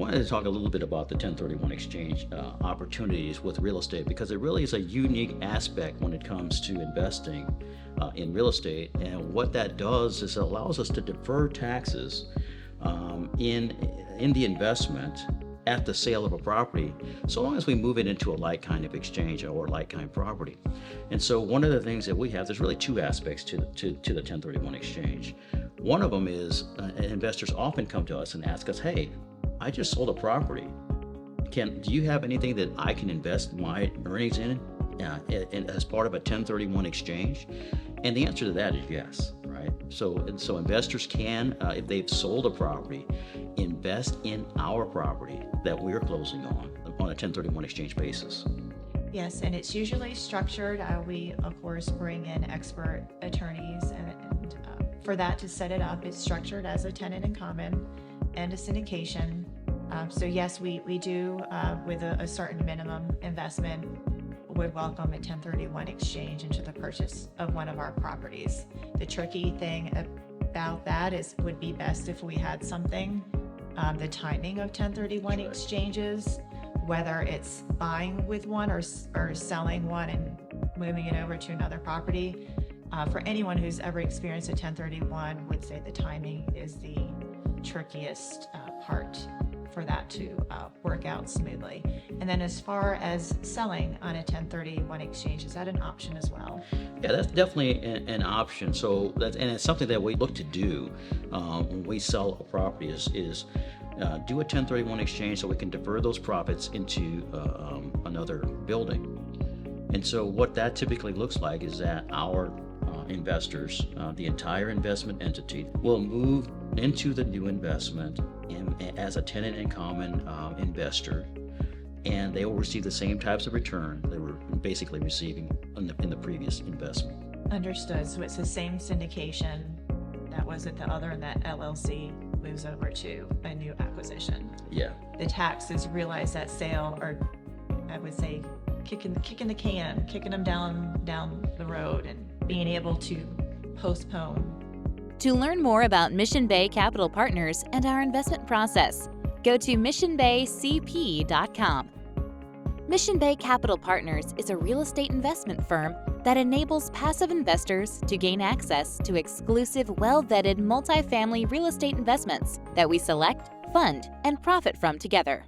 wanted to talk a little bit about the 1031 exchange opportunities with real estate, because it really is a unique aspect when it comes to investing in real estate. And what that does is it allows us to defer taxes in the investment at the sale of a property, so long as we move it into a like kind of exchange or like kind property. And so one of the things that we have, there's really two aspects to the 1031 exchange. One of them is investors often come to us and ask us, hey, I just sold a property. Do you have anything that I can invest my earnings in as part of a 1031 exchange? And the answer to that is yes, right? So investors can, if they've sold a property, invest in our property that we're closing on a 1031 exchange basis. Yes, and it's usually structured. We, of course, bring in expert attorneys and for that to set it up. It's structured as a tenant in common and a syndication. So yes, we do, with a certain minimum investment, would welcome a 1031 exchange into the purchase of one of our properties. The tricky thing about that would be best if we had something, the timing of 1031 exchanges, whether it's buying with one or selling one and moving it over to another property. For anyone who's ever experienced a 1031 would say the timing is the trickiest part for that to work out smoothly. And then as far as selling on a 1031 exchange, is that an option as well? Yeah, that's definitely an option. So and it's something that we look to do when we sell a property is do a 1031 exchange so we can defer those profits into another building. And so what that typically looks like is that our investors, the entire investment entity, will move into the new investment as a tenant in common investor, and they will receive the same types of return they were basically receiving in the previous investment. Understood. So it's the same syndication that was at the other, and that LLC moves over to a new acquisition. Yeah. The taxes realized at sale are, I would say, kicking the can, kicking them down the road, and being able to postpone. To learn more about Mission Bay Capital Partners and our investment process, go to missionbaycp.com. Mission Bay Capital Partners is a real estate investment firm that enables passive investors to gain access to exclusive, well-vetted multifamily real estate investments that we select, fund, and profit from together.